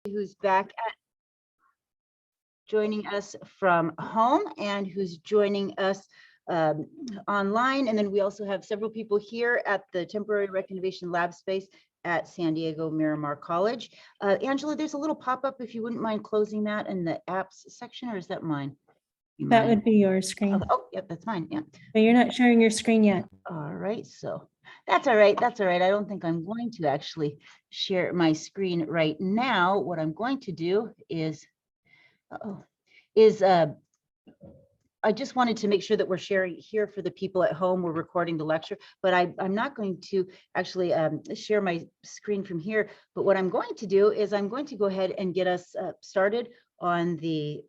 who's back at joining us from home and who's joining us online. And then we also have several people here at the Temporary Renovation Lab Space at San Diego Miramar College. Angela, there's a little pop-up if you wouldn't mind closing that in the apps section, or is that mine? That would be your screen. Oh, yep, that's mine. Yeah. But you're not sharing your screen yet. All right, so that's all right. That's all right. I don't think I'm going to actually share my screen right now. What I'm going to do is, I just wanted to make sure that we're sharing here for the people at home. We're recording the lecture, but I'm not going to actually share my screen from here. But what I'm going to do is I'm going to go ahead and get us started on the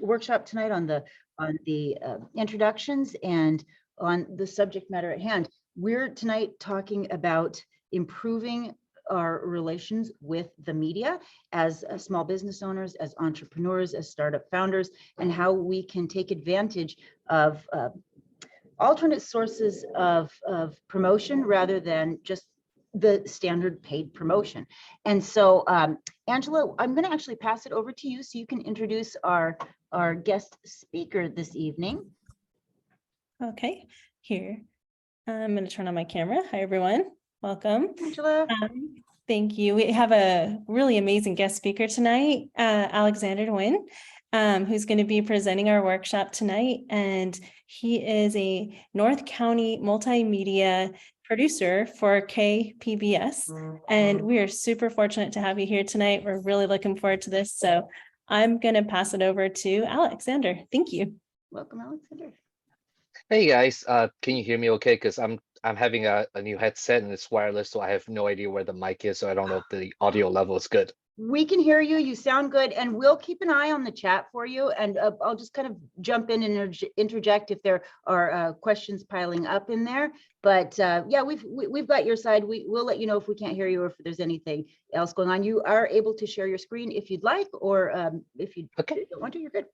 workshop tonight, on the introductions and on the subject matter at hand. We're tonight talking about improving our relations with the media as small business owners, as entrepreneurs, as startup founders, and how we can take advantage of alternate sources of promotion rather than just the standard paid promotion. And so, Angela, I'm going to actually pass it over to you so you can introduce our guest speaker this evening. Okay, here. I'm going to turn on my camera. Hi, everyone. Welcome. Angela. Thank you. We have a really amazing guest speaker tonight, Alexander Nguyen, who's going to be presenting our workshop tonight. And he is a North County multimedia producer for KPBS. And we are super fortunate to have you here tonight. We're really looking forward to this. So I'm going to pass it over to Alexander. Thank you. Welcome, Alexander. Hey guys, can you hear me okay? Because I'm having a new headset and it's wireless, so I have no idea where the mic is, so I don't know if the audio level is good. We can hear you. You sound good, and we'll keep an eye on the chat for you. And I'll just kind of jump in and interject if there are questions piling up in there. But yeah, we've got your side. We'll let you know if we can't hear you or if there's anything else going on. You are able to share your screen if you'd like, or if you don't want to, you're good.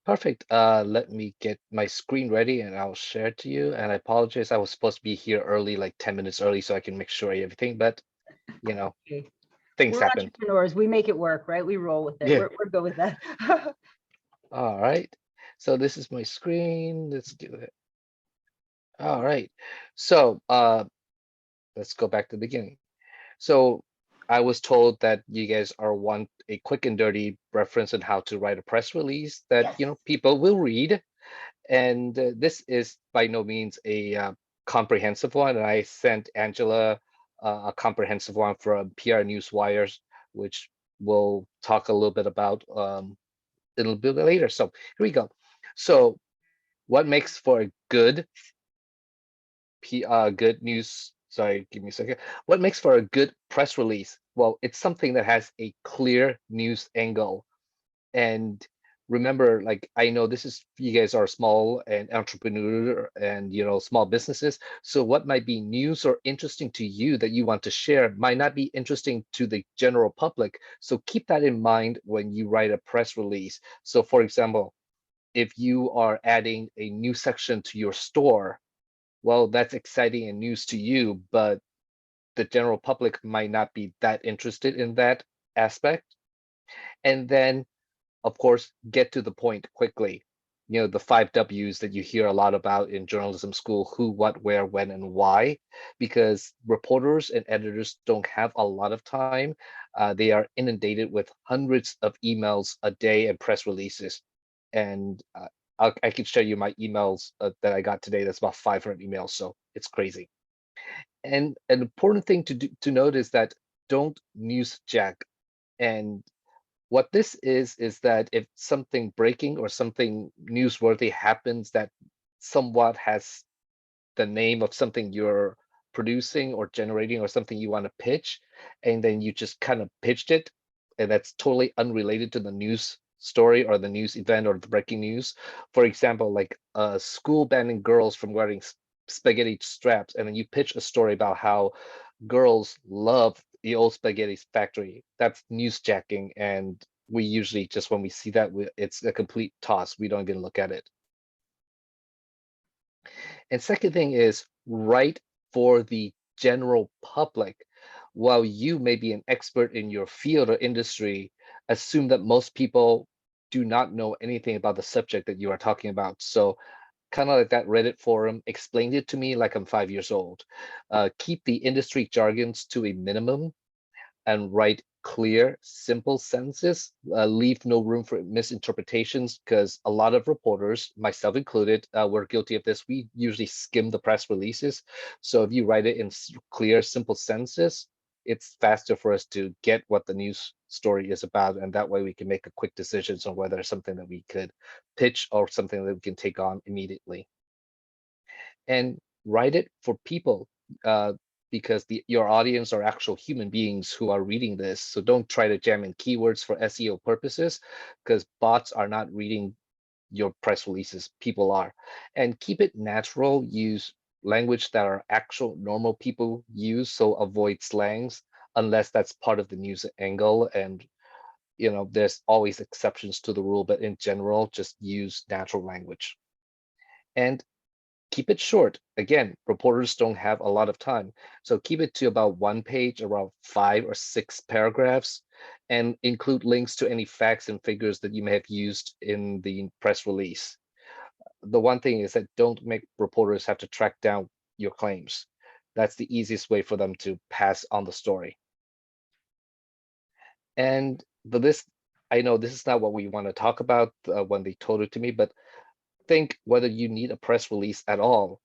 Perfect. Let me get my screen ready and I'll share it to you. And I apologize, I was supposed to be here early, like 10 minutes early, so I can make sure everything, but you know, things We're happen. Entrepreneurs, we make it work, right? We roll with it. Yeah. We're good with that. All right. So this is my screen. Let's do it. All right. So let's go back to the beginning. So I was told that you guys want a quick and dirty reference on how to write a press release that people will read, and this is by no means a comprehensive one. And I sent Angela a comprehensive one from PR Newswires, which we'll talk a little bit about a little bit later. So here we go. So what makes for a good good news? Sorry, give me a second. What makes for a good press release? Well, it's something that has a clear news angle. And remember, like, I know this is, you guys are small and entrepreneur and, small businesses. So what might be news or interesting to you that you want to share might not be interesting to the general public. So keep that in mind when you write a press release. So for example, if you are adding a new section to your store, well, that's exciting and news to you, but the general public might not be that interested in that aspect. And then, of course, get to the point quickly. The 5 W's that you hear a lot about in journalism school: who, what, where, when, and why, because reporters and editors don't have a lot of time. They are inundated with hundreds of emails a day and press releases. And I can show you my emails that I got today. That's about 500 emails, so it's crazy. And an important thing to note is that don't newsjack. And what this is that if something breaking or something newsworthy happens that somewhat has the name of something you're producing or generating or something you want to pitch, and then you just kind of pitched it, and that's totally unrelated to the news story or the news event or the breaking news. For example, like a school banning girls from wearing spaghetti straps, and then you pitch a story about how girls love the old spaghetti factory. That's newsjacking, and we usually just, when we see that, it's a complete toss. We don't even look at it. And second thing is, write for the general public. while you may be an expert in your field or industry, assume that most people do not know anything about the subject that you are talking about. So kind of like that Reddit forum explained it to me like I'm 5 years old. Keep the industry jargons to a minimum and write clear, simple sentences. Leave no room for misinterpretations, because a lot of reporters, myself included, were guilty of this. We usually skim the press releases. So if you write it in clear, simple sentences, it's faster for us to get what the news story is about. And that way we can make a quick decisions on whether it's something that we could pitch or something that we can take on immediately. And write it for people, because your audience are actual human beings who are reading this. So don't try to jam in keywords for SEO purposes, because bots are not reading your press releases, people are. And keep it natural. Use language that are actual normal people use, so avoid slangs unless that's part of the news angle. And there's always exceptions to the rule, but in general, just use natural language. And keep it short. Again, reporters don't have a lot of time. So keep it to about 1 page, around 5 or 6 paragraphs, and include links to any facts and figures that you may have used in the press release. The one thing is that don't make reporters have to track down your claims. That's the easiest way for them to pass on the story. And this, I know this is not what we want to talk about when they told it to me, but think whether you need a press release at all.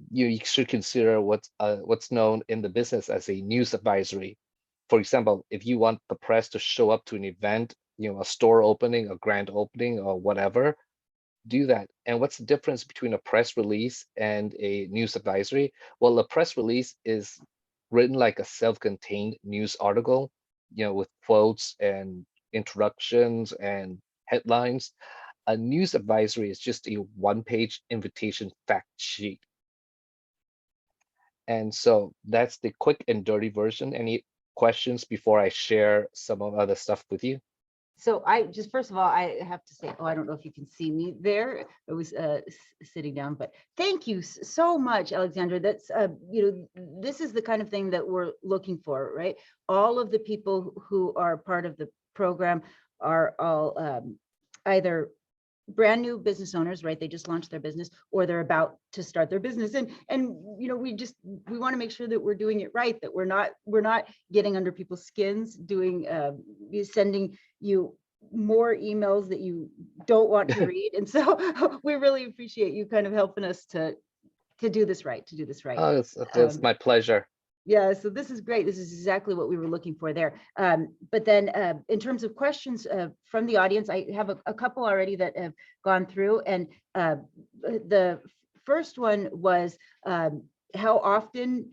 You should consider what's known in the business as a news advisory. For example, if you want the press to show up to an event, a store opening, a grand opening, or whatever, do that. And what's the difference between a press release and a news advisory? Well, a press release is written like a self-contained news article, with quotes and introductions and headlines. A news advisory is just a 1-page invitation fact sheet. And so that's the quick and dirty version. Any questions before I share some of other stuff with you? So I just, first of all, I have to say, I don't know if you can see me there. I was sitting down, but thank you so much, Alexander. That's, this is the kind of thing that we're looking for, right? All of the people who are part of the program are all either brand new business owners, right? They just launched their business, or they're about to start their business. And we want to make sure that we're doing it right, that we're not getting under people's skins, doing sending you more emails that you don't want to read. And so we really appreciate you kind of helping us to do this right, Oh, it's my pleasure. Yeah, so this is great. This is exactly what we were looking for there. But then in terms of questions from the audience, I have a couple already that have gone through. And the first one was how often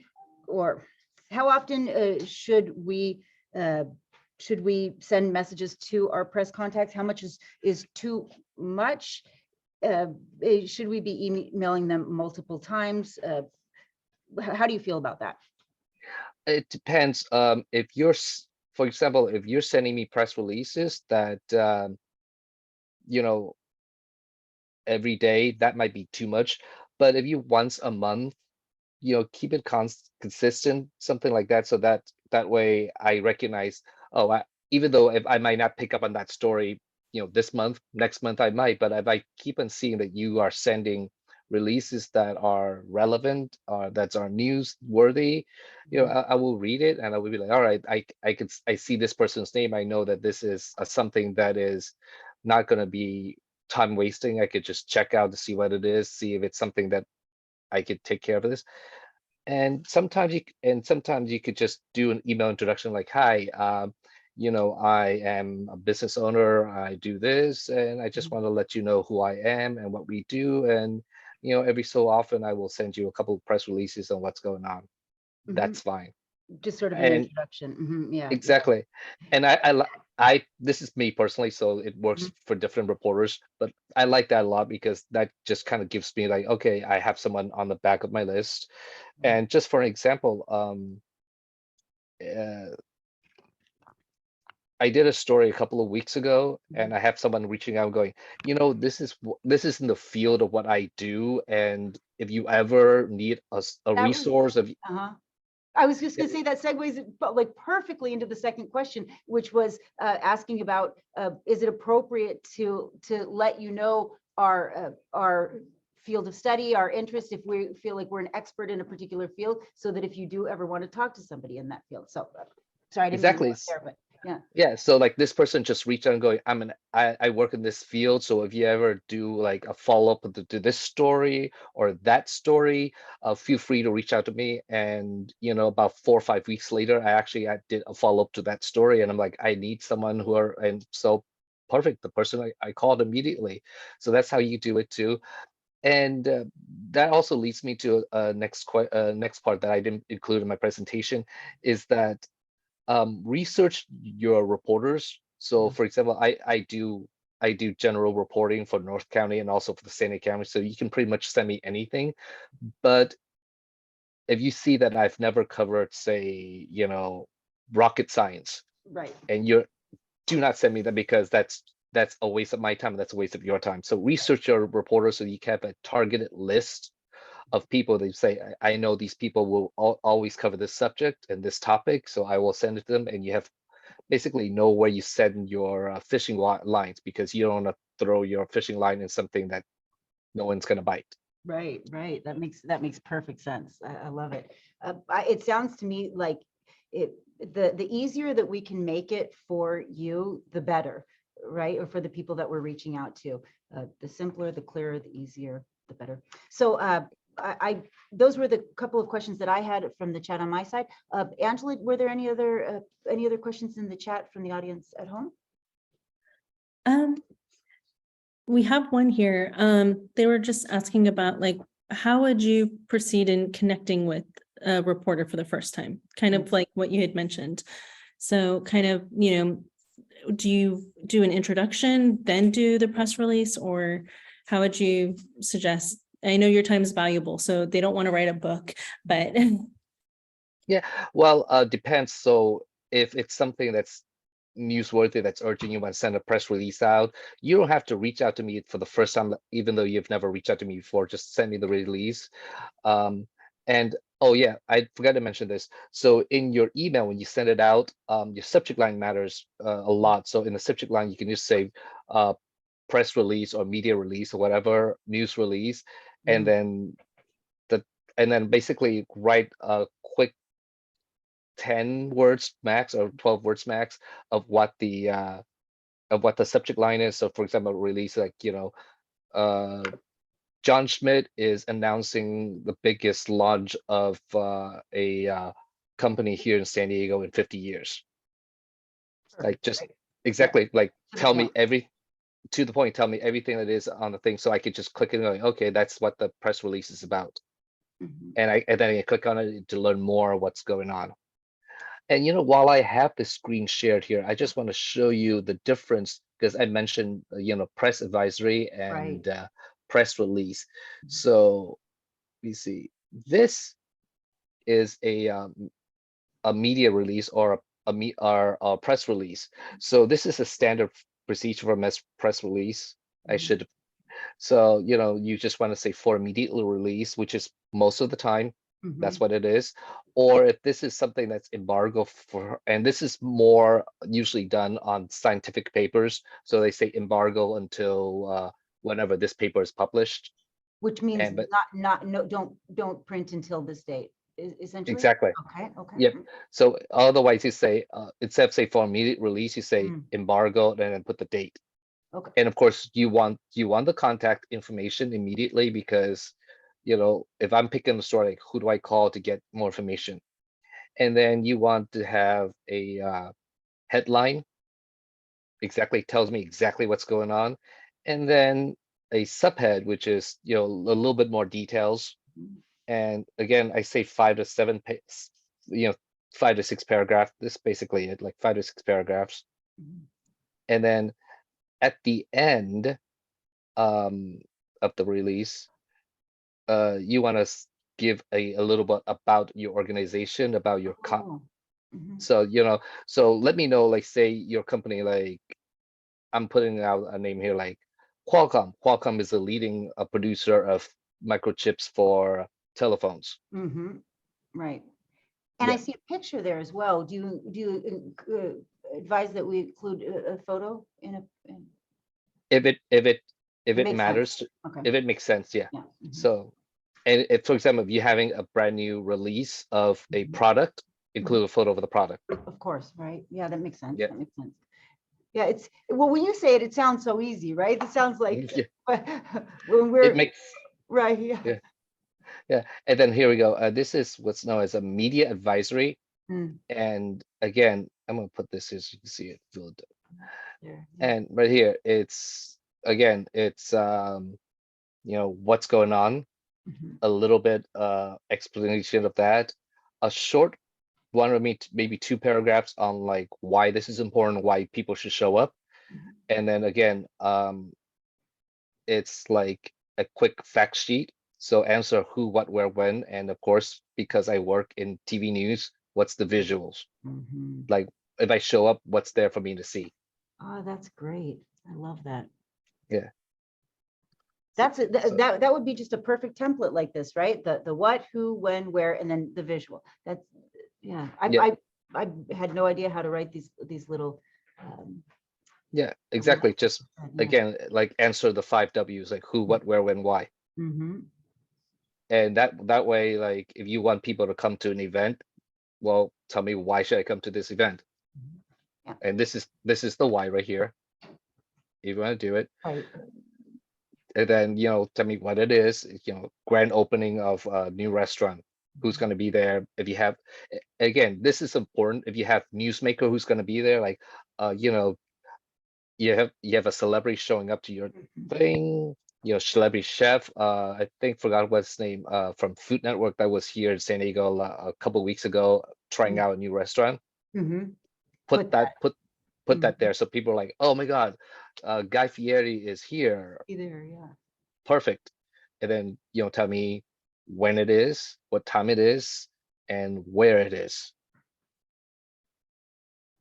should we send messages to our press contacts? How much is too much? Should we be emailing them multiple times? How do you feel about that? It depends. If you're, for example, if you're sending me press releases that, every day, that might be too much. But if you once a month, keep it consistent, something like that. So that way I recognize, even though if I might not pick up on that story, this month, next month I might, but if I keep on seeing that you are sending releases that are relevant, that are newsworthy, I will read it and I will be like, all right, I see this person's name. I know that this is something that is not going to be time wasting. I could just check out to see what it is, see if it's something that I could take care of this. And sometimes you could just do an email introduction like, hi, I am a business owner, I do this, and I just want to let you know who I am and what we do. And every so often I will send you a couple of press releases on what's going on. That's fine. Just sort of an And introduction. Yeah. exactly. And this is me personally, so it works for different reporters, but I like that a lot because that just kind of gives me like, okay, I have someone on the back of my list. And just for an example, I did a story a couple of weeks ago, and I have someone reaching out going, this is in the field of what I do, and if you ever need a resource of, I was just going to say that segues like perfectly into the second question, which was asking about is it appropriate to let you know our field of study, our interest, if we feel like we're an expert in a particular field, so that if you do ever want to talk to somebody in that field. So sorry, I didn't mean to Exactly. go there, but yeah. Yeah, so like this person just reached out and going, I work in this field, so if you ever do like a follow-up to this story or that story, feel free to reach out to me. And about 4 or 5 weeks later, I did a follow-up to that story, and I'm like, I need someone and so perfect, the person I called immediately. So that's how you do it too. And that also leads me to next part that I didn't include in my presentation, is that research your reporters. So for example, I do general reporting for North County and also for the San Diego County. So you can pretty much send me anything. But if you see that I've never covered, say, rocket science, Right. and do not send me that, because that's a waste of my time. That's a waste of your time. So research your reporters so you can have a targeted list of people that you say, I know these people will always cover this subject and this topic, so I will send it to them. And you have basically know where you send your fishing lines, because you don't want to throw your fishing line in something that no one's going to bite. Right, right. That makes perfect sense. I love it. It sounds to me like the easier that we can make it for you, the better, right? Or for the people that we're reaching out to. The simpler, the clearer, the easier, the better. So those were the couple of questions that I had from the chat on my side. Angela, were there any other questions in the chat from the audience at home? We have one here. They were just asking about, like, how would you proceed in connecting with a reporter for the first time? Kind of like what you had mentioned. So kind of, do you do an introduction, then do the press release, or how would you suggest? I know your time is valuable, so they don't want to write a book, but Yeah, well, depends. So if it's something that's newsworthy, that's urgent, you want to send a press release out, you don't have to reach out to me for the first time, even though you've never reached out to me before. Just send me the release. And oh yeah, I forgot to mention this. So in your email, when you send it out, your subject line matters a lot. So in the subject line, you can just say press release or media release or whatever, news release, and then basically write a quick 10 words max or 12 words max of what the subject line is. So for example, release like, John Schmidt is announcing the biggest launch of a company here in San Diego in 50 years. Like just exactly like tell me to the point, tell me everything that is on the thing, so I could just click it and go, okay, that's what the press release is about. And then I click on it to learn more what's going on. And while I have the screen shared here, I just want to show you the difference, because I mentioned press advisory and press release. So you see, this is a media release or a press release. So this is a standard procedure for a press release. So you just want to say for immediately release, which is most of the time. That's what it is. Or if this is something that's embargo for, and this is more usually done on scientific papers, so they say embargo until whenever this paper is published. Which means don't print until this date, essentially. Exactly. Okay. Yep. So otherwise you say instead of say for immediate release, you say embargo and then put the date. Okay. And of course you want the contact information immediately, because if I'm picking the story, like, who do I call to get more information? And then you want to have a headline, tells me exactly what's going on, and then a subhead, which is a little bit more details. And again, I say 5 to 7 5 to 6 paragraphs. This is basically it, like 5 to 6 paragraphs. And then at the end of the release, you want to give a little bit about your organization, about your so so let me know, like, say your company, like I'm putting out a name here, like Qualcomm is a leading producer of microchips for telephones. Right. And I Yeah. see a picture there as well. Do you advise that we include a photo in a? If it It makes sense. matters, Okay. if it makes sense, yeah. Yeah. Mhm. So, and if, for example, if you're having a brand new release of a product, include a photo of the product. Of course, right? Yeah, that makes sense. Yeah. That makes sense. Yeah, it's well, when you say it, it sounds so easy, right? It sounds like Yeah, when it we're makes, right. Yeah. yeah, yeah. And then here we go. This is what's known as a media advisory. Mm, And again, I'm gonna put this here so you can see it. there, yeah. And right here, it's again, it's what's going on, Mhm. a little bit explanation of that, a short one or maybe 2 paragraphs on like why this is important, why people should show up. Mhm. And then again, it's like a quick fact sheet. So answer who, what, where, when, and of course, because I work in TV news, what's the visuals? Mhm. Like if I show up, what's there for me to see? Oh, that's great. I love that. Yeah. That's it. So, That would be just a perfect template like this, right? The what, who, when, where, and then the visual. That's yeah. yeah, I had no idea how to write these little. yeah, The way exactly. you Just said, yeah. again, like answer the 5 Ws, like who, what, where, when, why. Mhm. And that way, like if you want people to come to an event, well, tell me why should I come to this event? Yeah. And this is the why right here. If you want to do it, Right. and then tell me what it is. Grand opening of a new restaurant. Who's going to be there? If you have, again, this is important. If you have newsmaker who's going to be there, like, you have a celebrity showing up to your thing. Celebrity chef. I think forgot what's his name. From Food Network that was here in San Diego a couple weeks ago, trying out a new restaurant. Mhm. Put Put that that. put that Mhm. there, so people are like, oh my God, Guy Fieri is here. Be there, yeah. Perfect. And then tell me when it is, what time it is, and where it is.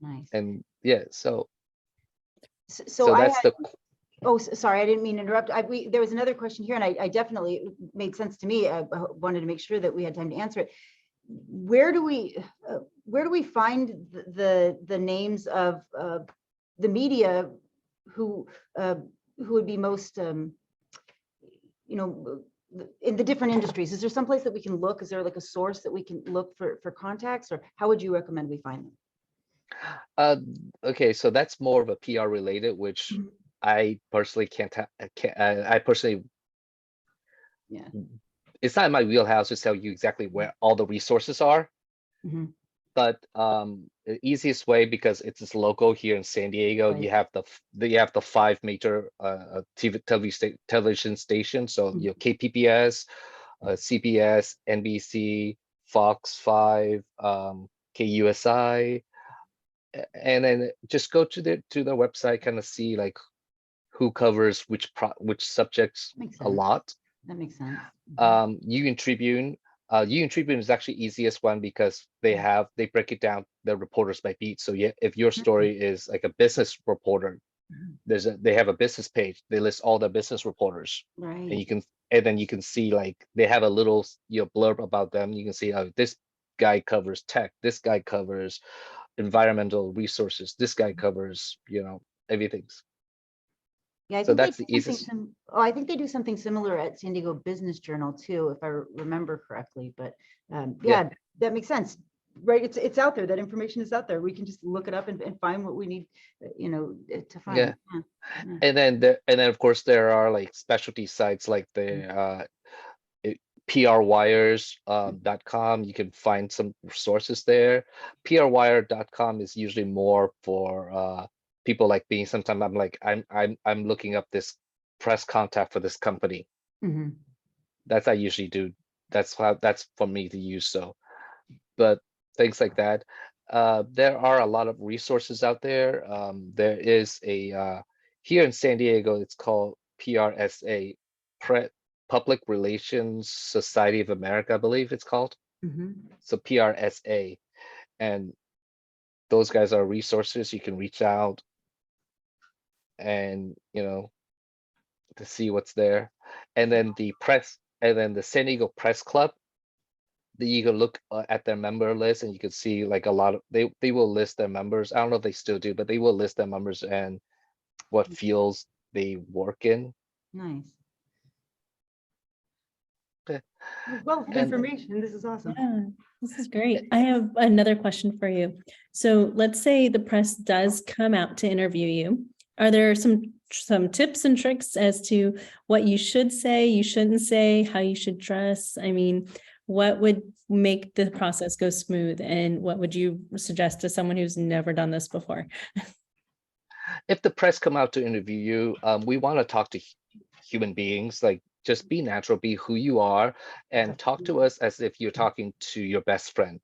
Nice. And yeah, so So I that's had, the oh, sorry, I didn't mean to interrupt. There was another question here, and I definitely it made sense to me. I wanted to make sure that we had time to answer it. Where do we find the names of the media who would be most in the different industries? Is there some place that we can look? Is there like a source that we can look for contacts, or how would you recommend we find them? okay, so that's more of a PR related, which Mhm. I personally I personally, Yeah. it's not in my wheelhouse to tell you exactly where all the resources are. Mhm. But the easiest way, because it's just local here in San Diego, Right. you have the 5 major television stations. So Mhm. KPBS, CBS, NBC, Fox 5, KUSI, and then just go to the website, kind of see like who covers which subjects Makes a sense. lot. That makes sense. Mhm. Union Tribune. Union Tribune is actually easiest one because they break it down, the reporters by beat. So yeah, if your story is like a business reporter, Mhm. they have a business page. They list all the business reporters, Right. and then you can see like they have a little blurb about them. You can see this guy covers tech, this guy covers environmental resources, this guy covers everything. Yeah, I So think they that's do the something easiest. I think they do something similar at San Diego Business Journal too, if I remember correctly. But Yeah, yeah, that makes sense. Right. It's out there. That information is out there. We can just look it up and find what we need, to find. yeah. Yeah. Yeah. And then of course there are like specialty sites like the prwires.com. You can find some sources there. prwire.com is usually more for people like me. Sometimes I'm like I'm looking up this press contact for this company. Mhm. That's I usually do. That's for me to use. So, but things like that. There are a lot of resources out there. There is a here in San Diego, it's called PRSA, Public Relations Society of America, I believe it's called. Mhm. So PRSA, and those guys are resources. You can reach out and to see what's there. And then the San Diego Press Club, you can look at their member list and you can see like a lot of they will list their members. I don't know if they still do, but they will list their members and what fields they work in. Nice. Okay. Wealth of And- information. This is awesome. Yeah, this is great. I have another question for you. So let's say the press does come out to interview you. Are there some tips and tricks as to what you should say, you shouldn't say, how you should dress? I mean, what would make the process go smooth, and what would you suggest to someone who's never done this before? If the press come out to interview you, we want to talk to human beings, like just be natural, be who you are, and talk to us as if you're talking to your best friend.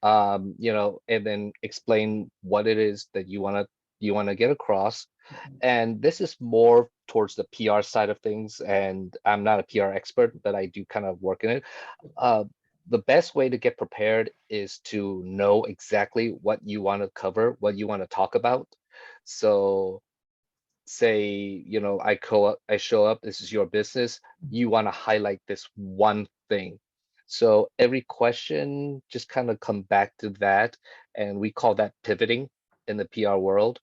You know, and then explain what it is that you want to get across. And this is more towards the PR side of things, and I'm not a PR expert, but I do kind of work in it. The best way to get prepared is to know exactly what you want to cover, what you want to talk about. So say, you know, I show up, this is your business, you want to highlight this one thing. So every question just kind of come back to that, and we call that pivoting in the PR world.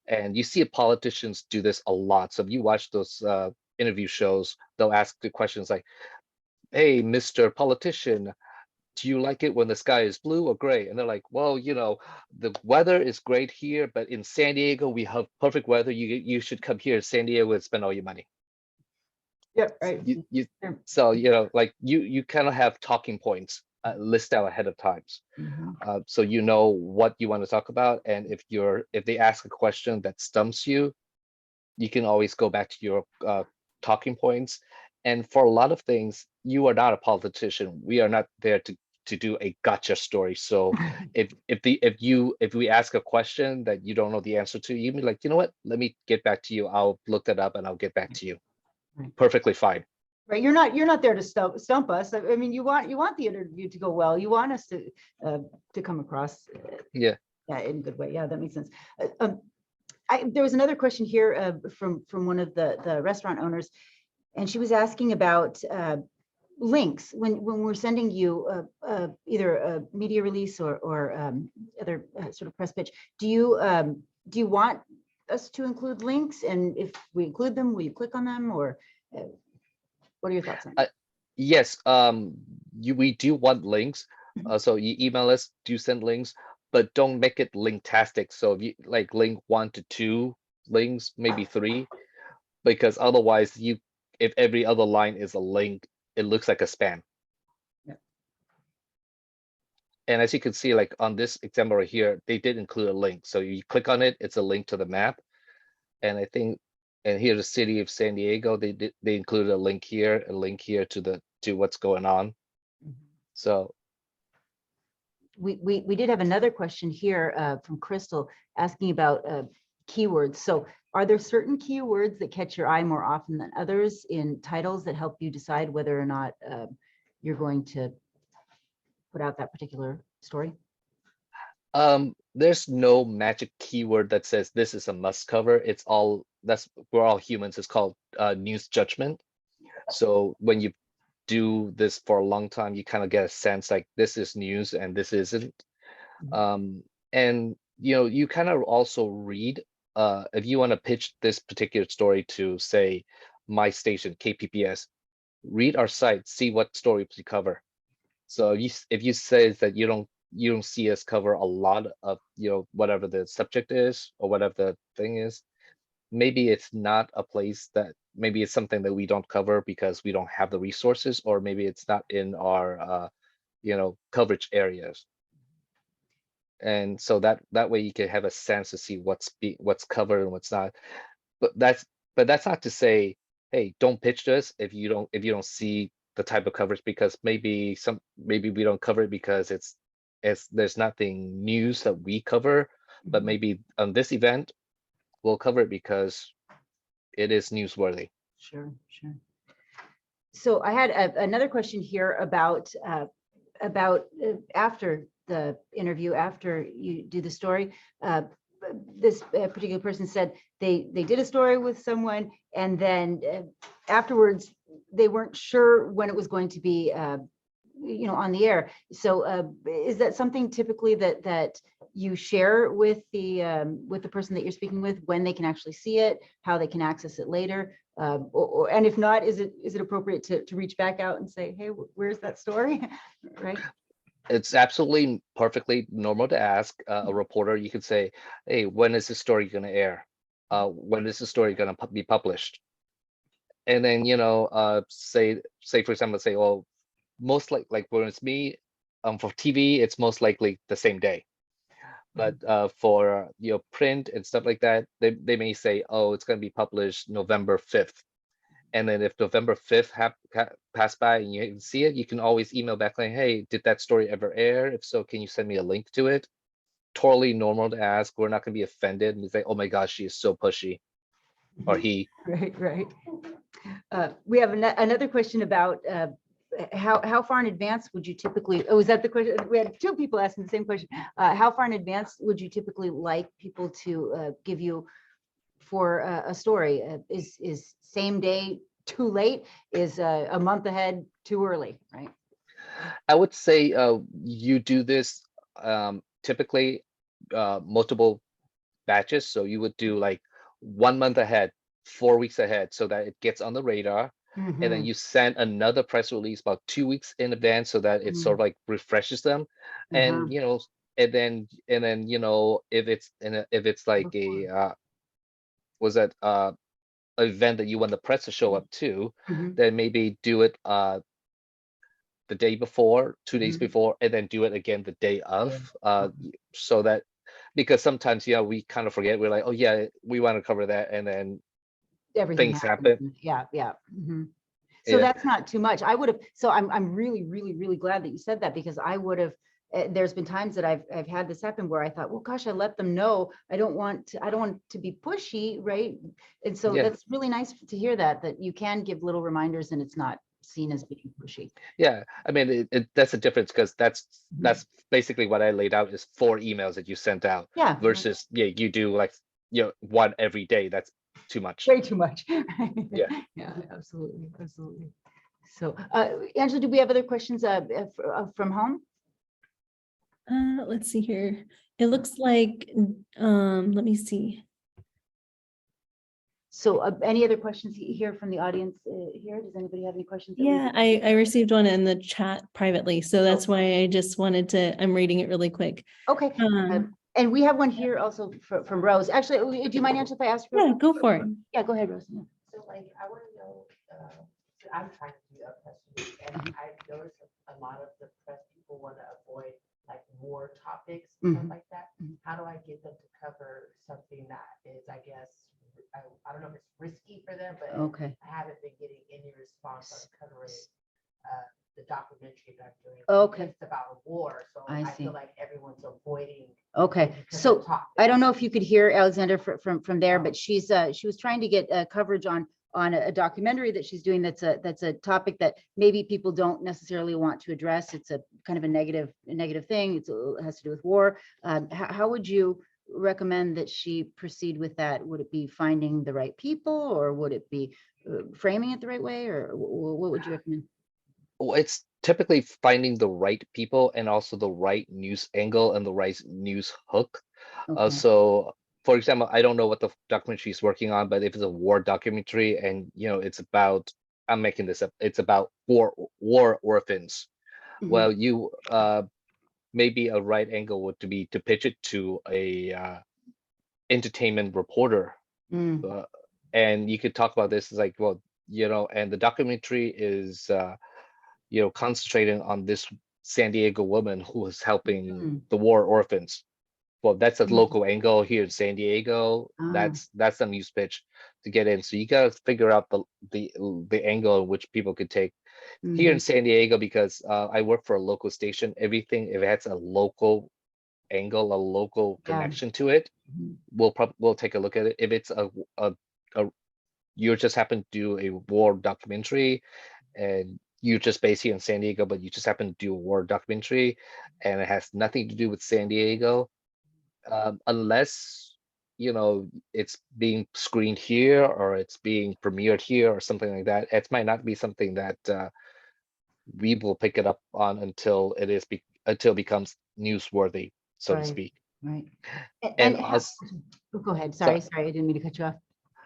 And you see politicians do this a lot. So if you watch those interview shows, they'll ask the questions like, hey, Mr. Politician, do you like it when the sky is blue or gray? And they're like, well, you know, the weather is great here, but in San Diego, we have perfect weather. You should come here to San Diego and spend all your money. Yeah, right. So, you know, like you kind of have talking points list out ahead of times. So you know what you want to talk about. And if they ask a question that stumps you, you can always go back to your talking points. And for a lot of things, you are not a politician. We are not there to do a gotcha story. So if we ask a question that you don't know the answer to, you be like, you know what? Let me get back to you. I'll look that up and I'll get back to you. Perfectly fine. Right. You're not there to stump us. I mean, you want the interview to go well. You want us to come across Yeah. in a good way. Yeah, that makes sense. There was another question here from one of the restaurant owners, and she was asking about links when we're sending you either a media release or other sort of press pitch. Do you want us to include links? And if we include them, will you click on them, or what are your thoughts on that? Yes, we do want links. So you email us, do send links, but don't make it linktastic. So if you like link 1 to 2 links, maybe 3, because otherwise if every other line is a link, it looks like a spam. Yeah. And as you can see, like on this example right here, they did include a link. So you click on it, it's a link to the map. And I think, and here the city of San Diego, they included a link here to what's going on. So we did have another question here from Crystal asking about keywords. So are there certain keywords that catch your eye more often than others in titles that help you decide whether or not you're going to put out that particular story? There's no magic keyword that says this is a must cover. We're all humans. It's called news judgment. So when you do this for a long time, you kind of get a sense like this is news and this isn't. And you know, you kind of also read if you want to pitch this particular story to, say, my station KPPS, read our site, see what stories we cover. So if you say that you don't see us cover a lot of, you know, whatever the subject is or whatever the thing is, maybe it's not a place that, maybe it's something that we don't cover because we don't have the resources, or maybe it's not in our you know, coverage areas. And so that way you can have a sense to see what's covered and what's not. But that's not to say, hey, don't pitch this if you don't see the type of coverage, because maybe we don't cover it because there's nothing news that we cover, but maybe on this event we'll cover it because it is newsworthy. Sure. So I had another question here about after the interview, after you do the story. This particular person said they did a story with someone, and then afterwards they weren't sure when it was going to be on the air. So is that something typically that you share with the person that you're speaking with, when they can actually see it, how they can access it later? And if not, is it appropriate to reach back out and say, hey, where's that story? Right. It's absolutely perfectly normal to ask a reporter. You could say, hey, when is this story going to air? When is the story going to be published? And then, say for example, say, well, most like when it's me, for TV, it's most likely the same day. But for print and stuff like that, they may say, oh, it's going to be published November 5th. And then if November 5th pass by and you can see it, you can always email back like, hey, did that story ever air? If so, can you send me a link to it? Totally normal to ask. We're not going to be offended and say, oh my gosh, she is so pushy, or he. Right. We have another question about how far in advance would you typically, is that the question? We had two people asking the same question. How far in advance would you typically like people to give you for a story? Is same day too late? Is a month ahead too early, right? I would say you do this typically multiple batches. So you would do like 1 month ahead, 4 weeks ahead, so that it gets on the radar. And then you send another press release about 2 weeks in advance, so that it sort of like refreshes them. And and then if it's like a was that event that you want the press to show up to, then maybe do it the day before, 2 days before, and then do it again the day of, so that, because sometimes we kind of forget, we're like, oh yeah, we want to cover that, and then everything things happens. happen. Yeah. So Yeah. that's not too much. I would have, so I'm really glad that you said that, because I would have, there's been times that I've had this happen where I thought, well, gosh, I let them know. I don't want to be pushy, right? And so that's really nice to hear that you can give little reminders and it's not seen as being pushy. Yeah, I mean, that's a difference, because that's basically what I laid out is 4 emails that you sent out. Yeah. Versus you do like one every day. That's too much. Way too much. Yeah. Yeah, absolutely. So Angela, do we have other questions from home? Let's see here. It looks like let me see. So any other questions here from the audience here? Does anybody have any questions? Yeah, I received one in the chat privately, so that's why I just wanted to, I'm reading it really quick. Okay. And we have one here also from Rose. Actually, do you mind, Angela, if I ask? Yeah, go for it. Yeah, go ahead, Rose. Yeah. So like, I want to know, I'm trying to do a press release, and I've noticed a lot of the press people want to avoid like war topics and stuff like that. How do I get them to cover something that is, I guess, I don't know if it's risky for them, but Okay. I haven't been getting any response on covering the documentary that I'm doing. Okay. It's about a war, so I see. feel like everyone's avoiding. Okay, so I don't know if you could hear Alexander from there, but she was trying to get coverage on a documentary that she's doing that's a topic that maybe people don't necessarily want to address. It's a kind of a negative thing. It has to do with war. How would you recommend that she proceed with that? Would it be finding the right people, or would it be framing it the right way, or what would you recommend? Well, it's typically finding the right people and also the right news angle and the right news hook. Okay. So, for example, I don't know what the documentary is working on, but if it's a war documentary and it's about, I'm making this up, it's about war orphans. Well, you maybe a right angle would be to pitch it to a entertainment reporter, and you could talk about this as like, well, and the documentary is concentrating on this San Diego woman who is helping the war orphans. Well, that's a local angle here in San Diego. That's the news pitch to get in. So you gotta figure out the angle in which people could take here in San Diego, because I work for a local station. Everything, if it has a local angle, a local connection to it, we'll take a look at it. If it's a you just happen to do a war documentary and you're just based here in San Diego, but you just happen to do a war documentary and it has nothing to do with San Diego, unless it's being screened here or it's being premiered here or something like that, it might not be something that we will pick it up on until until it becomes newsworthy, so to Right. speak. Right. And how- us, oh, go ahead. so- Sorry, I didn't mean to cut you off.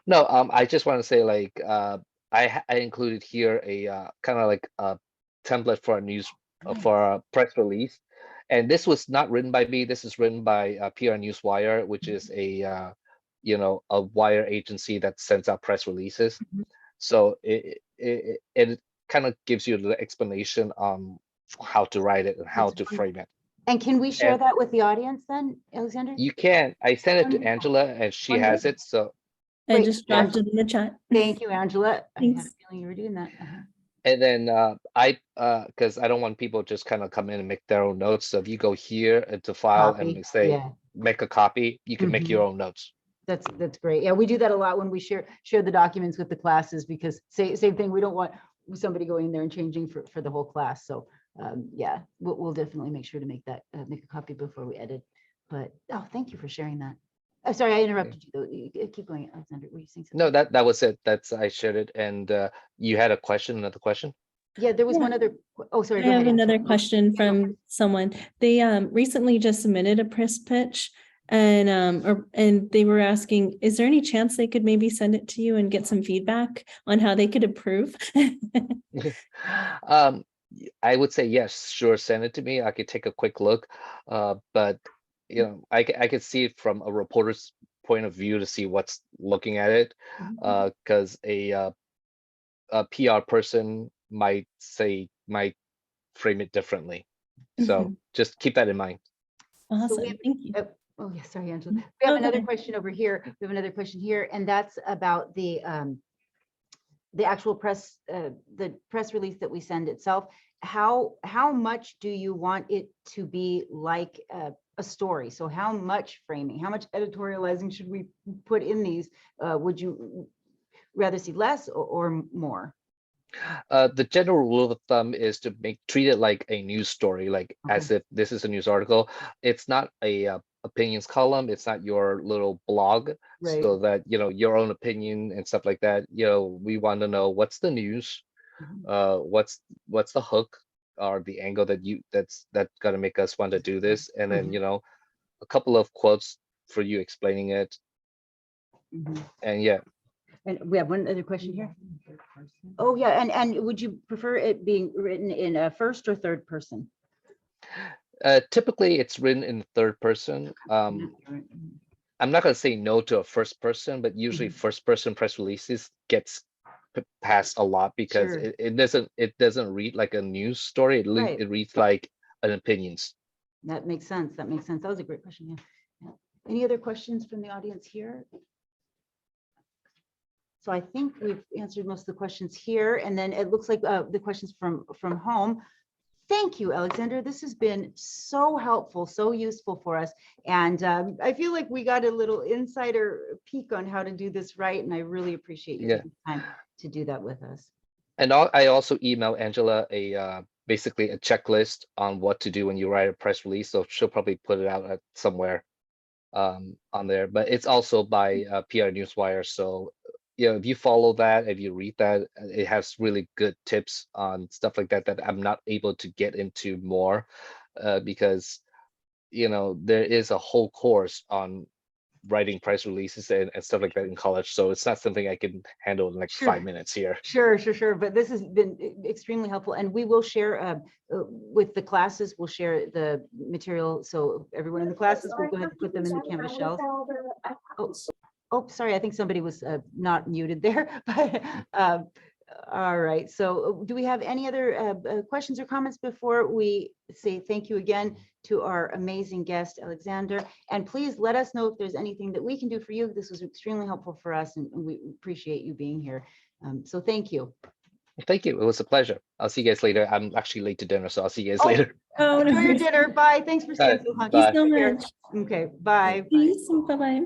no, I just want to say, like, I included here a kind of like a template for a news for a press release, and this was not written by me. This is written by PR Newswire, which is a a wire agency that sends out press releases. Mhm. So it kind of gives you the explanation on how to write it and how That's to wonderful. frame it. And can we share And that with the audience then, Alexander? you can. I sent it to Wonderful. Angela, and she has it. So I Great. just dropped it in the chat. Thank you, Angela. I had a Thanks. feeling you were doing that. Uh-huh. and then because I don't want people just kind of come in and make their own notes. So if you go here into file Copy. and say Yeah, make a copy, you can make Mhm. your own notes. that's great. Yeah, we do that a lot when we share the documents with the classes, because same thing, we don't want somebody going in there and changing for the whole class. So yeah, we'll definitely make sure to make that make a copy before we edit. But thank you for sharing that. Sorry, I interrupted you though. Keep going, Alexander. Were you saying something? No, that was it. I shared it. And you had another question? Yeah, there was Yeah. one other. Oh, sorry. I Go have ahead, another Angela. question Yeah, go for from someone. They recently just submitted a press pitch, and and they were asking, is there any chance they could maybe send it to you and get some feedback on how they could improve? I would say yes, sure, send it to me. I could take a quick look. But I could see it from a reporter's point of view to see what's looking at it. Mhm. Because a PR person might frame it differently. So Mhm. just keep that in mind. So we Awesome, have- thank you. Oh, yeah, sorry, Angela. Mm. We have Oh, go another ahead. question over here. We have another question here, and that's about the actual press, the press release that we send itself. How much do you want it to be like a story? So how much framing, how much editorializing should we put in these? Would you rather see less or more? The general rule of thumb is to treat it like a news story, like as if this is a news article. It's not a opinions column. It's not your little blog, Right. so that your own opinion and stuff like that. We want to know what's the news, Mhm. what's the hook or the angle that's gonna make us want to do this, and then Mhm. a couple of quotes for you explaining it, Mhm. and yeah. And we have one other question here. Oh, yeah, and would you prefer it being written in a first or third person? Typically, it's written in third person. I'm not going to say no to a first person, but usually Mhm. first person press releases gets passed a lot because Sure. it doesn't read like a news story. Right. It reads like an opinions. That makes sense. That makes sense. That was a great question. Yeah. Yeah. Any other questions from the audience here? So I think we've answered most of the questions here, and then it looks like the questions from home. Thank you, Alexander. This has been so helpful, so useful for us. And I feel like we got a little insider peek on how to do this right. And I really appreciate you Yeah. taking time to do that with us. And I also email Angela basically a checklist on what to do when you write a press release. So she'll probably put it out somewhere on there. But it's also by PR Newswire. So if you follow that, if you read that, it has really good tips on stuff like that I'm not able to get into more because there is a whole course on writing press releases and stuff like that in college. So it's not something I can handle in like Sure. 5 minutes here. Sure. But this has been extremely helpful, and we will share with the classes. We'll share the material, so everyone in the classes will go ahead and put them in the Canvas shells. Oh, sorry. I think somebody was not muted there. But all right. So do we have any other questions or comments before we say thank you again to our amazing guest, Alexander? And please let us know if there's anything that we can do for you. This was extremely helpful for us, and we appreciate you being here. So thank you. Thank you. It was a pleasure. I'll see you guys later. I'm actually late to dinner, so I'll see you guys Oh, later. Oh, no Enjoy your worries. dinner. Bye. Thanks for staying so long. Bye. Thank you so Take care. much. Okay. Bye. Peace. Bye-bye.